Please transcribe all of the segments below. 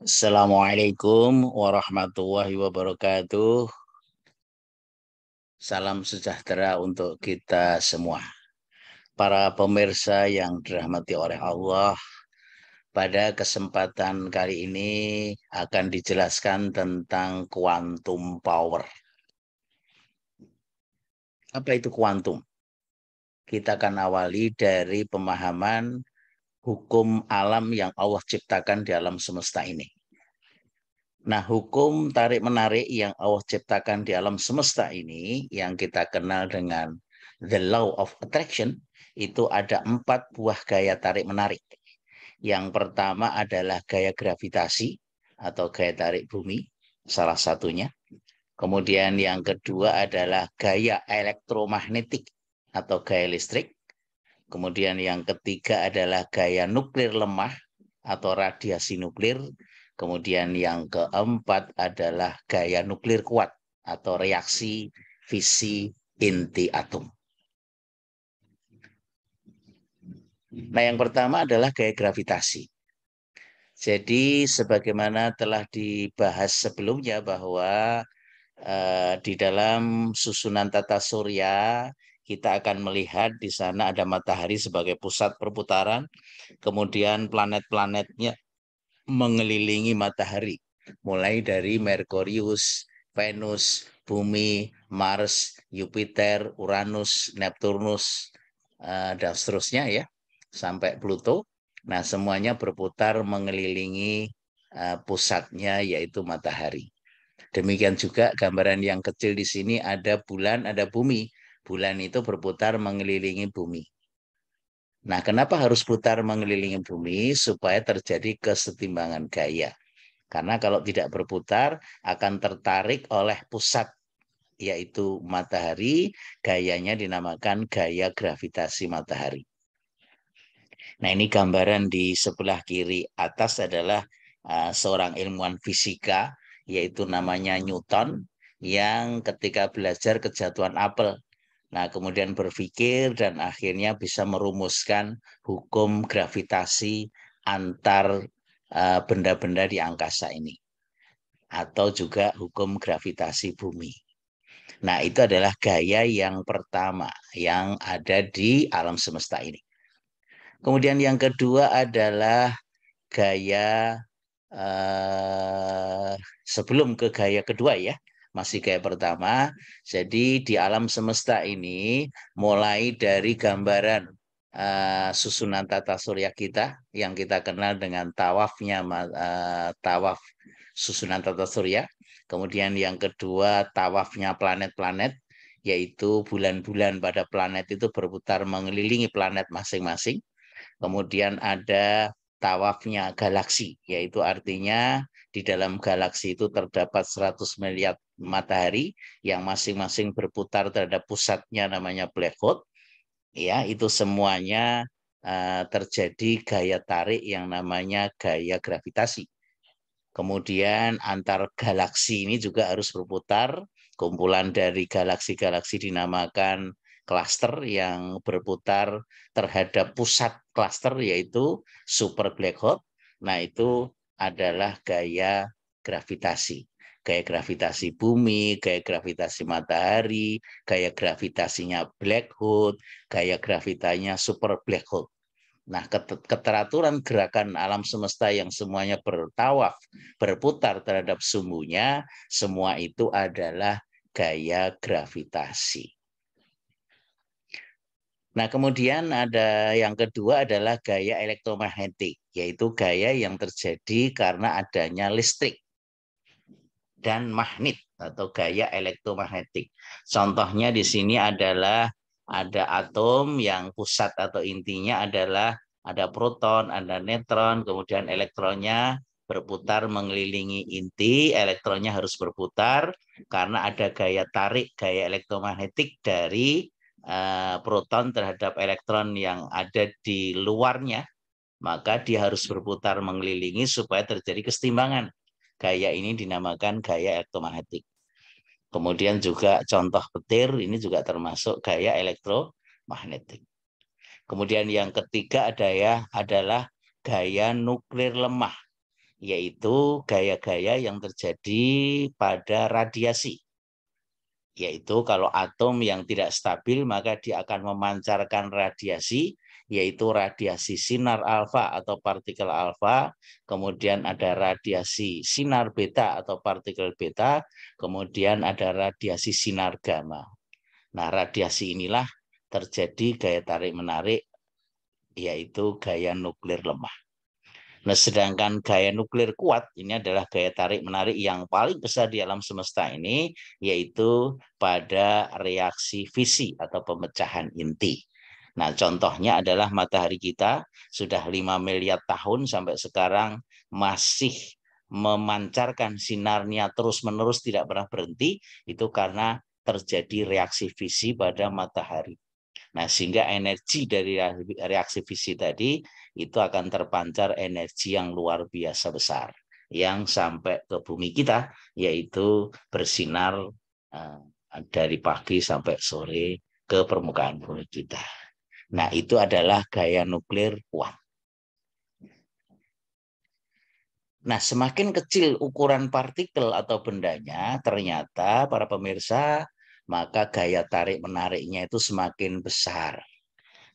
Assalamualaikum warahmatullahi wabarakatuh. Salam sejahtera untuk kita semua. Para pemirsa yang dirahmati oleh Allah, pada kesempatan kali ini akan dijelaskan tentang quantum power. Apa itu kuantum? Kita akan awali dari pemahaman hukum alam yang Allah ciptakan di alam semesta ini. Nah, hukum tarik-menarik yang Allah ciptakan di alam semesta ini, yang kita kenal dengan the law of attraction, itu ada 4 buah gaya tarik-menarik. Yang pertama adalah gaya gravitasi atau gaya tarik bumi, salah satunya. Kemudian yang kedua adalah gaya elektromagnetik atau gaya listrik. Kemudian yang ketiga adalah gaya nuklir lemah atau radiasi nuklir. Kemudian yang keempat adalah gaya nuklir kuat atau reaksi fisi inti atom. Nah, yang pertama adalah gaya gravitasi. Jadi sebagaimana telah dibahas sebelumnya bahwa di dalam susunan tata surya kita akan melihat di sana ada matahari sebagai pusat perputaran, kemudian planet-planetnya mengelilingi matahari, mulai dari Merkurius, Venus, Bumi, Mars, Jupiter, Uranus, Neptunus, dan seterusnya ya, sampai Pluto. Nah, semuanya berputar mengelilingi pusatnya yaitu matahari. Demikian juga gambaran yang kecil di sini ada bulan, ada bumi. Bulan itu berputar mengelilingi bumi. Nah, kenapa harus putar mengelilingi bumi? Supaya terjadi kesetimbangan gaya. Karena kalau tidak berputar akan tertarik oleh pusat, yaitu matahari. Gayanya dinamakan gaya gravitasi matahari. Nah, ini gambaran di sebelah kiri atas adalah seorang ilmuwan fisika, yaitu namanya Newton, yang ketika belajar kejatuhan apel, nah kemudian berpikir dan akhirnya bisa merumuskan hukum gravitasi antar benda-benda di angkasa ini, atau juga hukum gravitasi bumi. Nah, itu adalah gaya yang pertama yang ada di alam semesta ini. Kemudian yang kedua adalah gaya sebelum ke gaya kedua ya, masih gaya pertama. Jadi di alam semesta ini mulai dari gambaran susunan tata surya kita yang kita kenal dengan tawafnya tawaf susunan tata surya. Kemudian yang kedua tawafnya planet-planet, yaitu bulan-bulan pada planet itu berputar mengelilingi planet masing-masing. Kemudian ada tawafnya galaksi, yaitu artinya di dalam galaksi itu terdapat 100 miliar matahari yang masing-masing berputar terhadap pusatnya namanya black hole. Ya, itu semuanya terjadi gaya tarik yang namanya gaya gravitasi. Kemudian antar galaksi ini juga harus berputar. Kumpulan dari galaksi-galaksi dinamakan klaster yang berputar terhadap pusat klaster yaitu super black hole. Nah, itu adalah gaya gravitasi. Gaya gravitasi bumi, gaya gravitasi matahari, gaya gravitasinya black hole, gaya gravitasinya super black hole. Nah, keteraturan gerakan alam semesta yang semuanya bertawaf, berputar terhadap sumbunya, semua itu adalah gaya gravitasi. Nah, kemudian ada yang kedua adalah gaya elektromagnetik, yaitu gaya yang terjadi karena adanya listrik dan magnet atau gaya elektromagnetik. Contohnya di sini adalah ada atom yang pusat atau intinya adalah ada proton, ada neutron, kemudian elektronnya berputar mengelilingi inti, elektronnya harus berputar karena ada gaya tarik, gaya elektromagnetik dari proton terhadap elektron yang ada di luarnya, maka dia harus berputar mengelilingi supaya terjadi kesetimbangan. Gaya ini dinamakan gaya elektromagnetik. Kemudian juga contoh petir ini juga termasuk gaya elektromagnetik. Kemudian yang ketiga adalah gaya nuklir lemah, yaitu gaya-gaya yang terjadi pada radiasi. Yaitu kalau atom yang tidak stabil maka dia akan memancarkan radiasi, yaitu radiasi sinar alfa atau partikel alfa, kemudian ada radiasi sinar beta atau partikel beta, kemudian ada radiasi sinar gamma. Nah, radiasi inilah terjadi gaya tarik-menarik, yaitu gaya nuklir lemah. Nah, sedangkan gaya nuklir kuat ini adalah gaya tarik-menarik yang paling besar di alam semesta ini, yaitu pada reaksi fisi atau pemecahan inti. Nah, contohnya adalah matahari kita sudah 5 miliar tahun sampai sekarang masih memancarkan sinarnya terus-menerus tidak pernah berhenti, itu karena terjadi reaksi fisi pada matahari. Nah, sehingga energi dari reaksi fisi tadi itu akan terpancar energi yang luar biasa besar yang sampai ke bumi kita, yaitu bersinar dari pagi sampai sore ke permukaan bumi kita. Nah, itu adalah gaya nuklir kuat. Nah, semakin kecil ukuran partikel atau bendanya, ternyata para pemirsa, maka gaya tarik-menariknya itu semakin besar.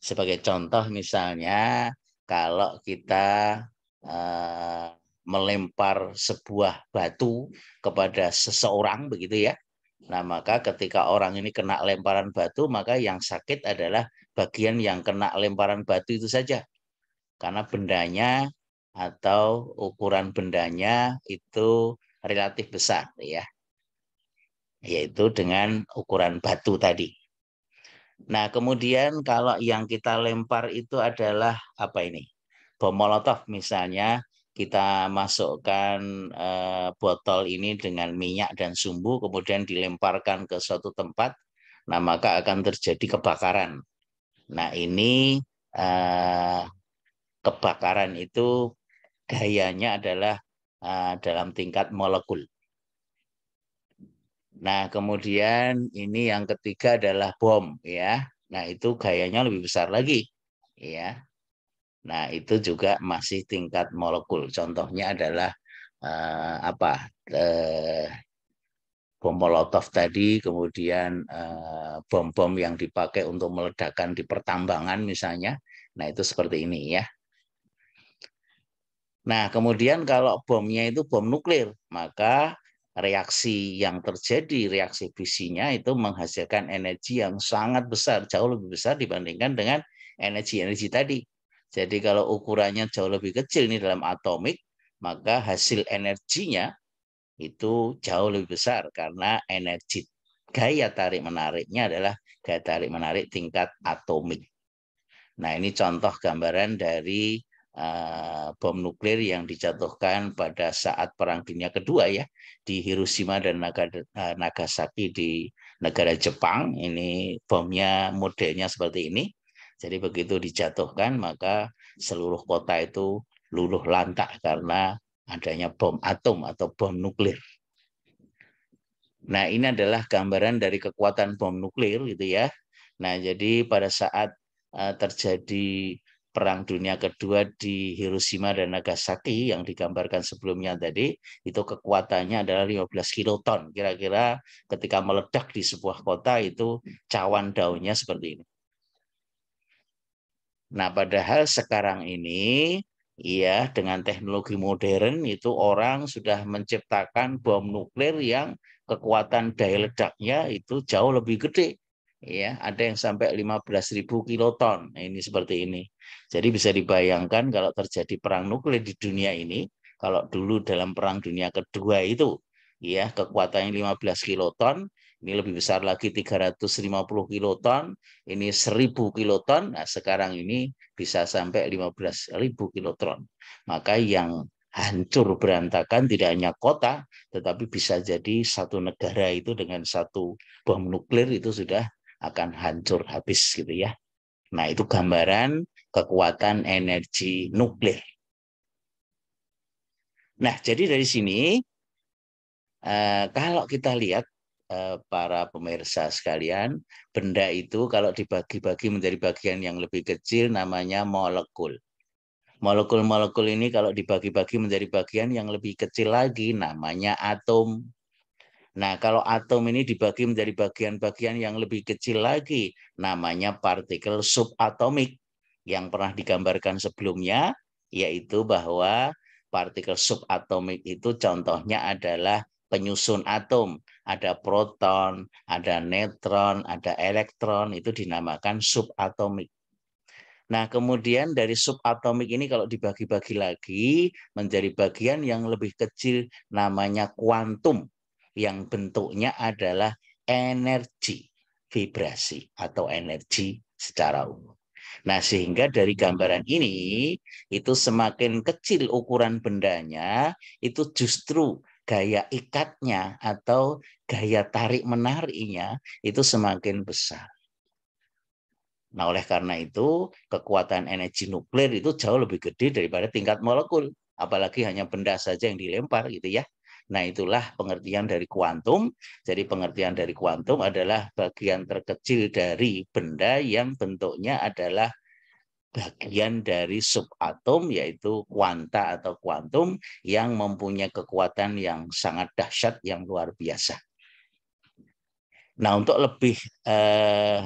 Sebagai contoh misalnya, kalau kita eh, melempar sebuah batu kepada seseorang begitu ya. Nah, maka ketika orang ini kena lemparan batu, maka yang sakit adalah bagian yang kena lemparan batu itu saja. Karena bendanya atau ukuran bendanya itu relatif besar ya, yaitu dengan ukuran batu tadi. Nah, kemudian kalau yang kita lempar itu adalah apa ini? Bom Molotov misalnya, kita masukkan botol ini dengan minyak dan sumbu, kemudian dilemparkan ke suatu tempat, nah maka akan terjadi kebakaran. Nah, ini eh, kebakaran itu gayanya adalah dalam tingkat molekul. Nah, kemudian ini yang ketiga adalah bom ya. Nah, itu gayanya lebih besar lagi ya. Nah, itu juga masih tingkat molekul. Contohnya adalah apa? Bom Molotov tadi, kemudian bom-bom yang dipakai untuk meledakkan di pertambangan misalnya. Nah, itu seperti ini ya. Nah, kemudian kalau bomnya itu bom nuklir, maka reaksi yang terjadi, reaksi fisinya itu menghasilkan energi yang sangat besar, jauh lebih besar dibandingkan dengan energi-energi tadi. Jadi kalau ukurannya jauh lebih kecil ini dalam atomik, maka hasil energinya itu jauh lebih besar karena energi gaya tarik menariknya adalah gaya tarik menarik tingkat atomik. Nah, ini contoh gambaran dari bom nuklir yang dijatuhkan pada saat Perang Dunia Kedua ya, di Hiroshima dan Nagasaki di negara Jepang. Ini bomnya modelnya seperti ini. Jadi begitu dijatuhkan maka seluruh kota itu luluh lantak karena adanya bom atom atau bom nuklir. Nah, ini adalah gambaran dari kekuatan bom nuklir gitu ya. Nah, jadi pada saat terjadi Perang Dunia Kedua di Hiroshima dan Nagasaki yang digambarkan sebelumnya tadi, itu kekuatannya adalah 15 kiloton. Kira-kira ketika meledak di sebuah kota itu cawan daunnya seperti ini. Nah, padahal sekarang ini ya dengan teknologi modern itu orang sudah menciptakan bom nuklir yang kekuatan daya ledaknya itu jauh lebih gede. Ya, ada yang sampai 15.000 kiloton. Nah, ini seperti ini. Jadi bisa dibayangkan kalau terjadi perang nuklir di dunia ini, kalau dulu dalam Perang Dunia Kedua itu ya kekuatannya 15 kiloton, ini lebih besar lagi 350 kiloton, ini 1.000 kiloton, nah sekarang ini bisa sampai 15.000 kiloton. Maka yang hancur berantakan tidak hanya kota, tetapi bisa jadi satu negara itu dengan satu bom nuklir itu sudah akan hancur habis gitu ya. Nah, itu gambaran kekuatan energi nuklir. Nah, jadi dari sini kalau kita lihat para pemirsa sekalian, benda itu kalau dibagi-bagi menjadi bagian yang lebih kecil namanya molekul. Molekul-molekul ini kalau dibagi-bagi menjadi bagian yang lebih kecil lagi, namanya atom. Nah, kalau atom ini dibagi menjadi bagian-bagian yang lebih kecil lagi, namanya partikel subatomik. Yang pernah digambarkan sebelumnya, yaitu bahwa partikel subatomik itu contohnya adalah penyusun atom. Ada proton, ada neutron, ada elektron, itu dinamakan subatomik. Nah, kemudian dari subatomik ini kalau dibagi-bagi lagi menjadi bagian yang lebih kecil namanya kuantum, yang bentuknya adalah energi vibrasi atau energi secara umum. Nah, sehingga dari gambaran ini itu semakin kecil ukuran bendanya, itu justru gaya ikatnya atau gaya tarik menariknya itu semakin besar. Nah, oleh karena itu, kekuatan energi nuklir itu jauh lebih gede daripada tingkat molekul. Apalagi hanya benda saja yang dilempar gitu ya. Nah, itulah pengertian dari kuantum. Jadi pengertian dari kuantum adalah bagian terkecil dari benda yang bentuknya adalah bagian dari subatom, yaitu kuanta atau kuantum yang mempunyai kekuatan yang sangat dahsyat, yang luar biasa. Nah, untuk lebih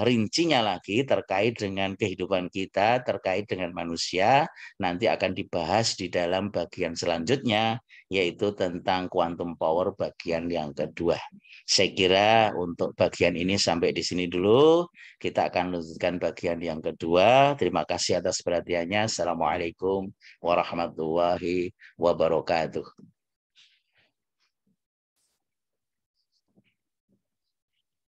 rincinya lagi terkait dengan kehidupan kita, terkait dengan manusia, nanti akan dibahas di dalam bagian selanjutnya, yaitu tentang quantum power bagian yang kedua. Saya kira untuk bagian ini sampai di sini dulu. Kita akan lanjutkan bagian yang kedua. Terima kasih atas perhatiannya. Assalamualaikum warahmatullahi wabarakatuh.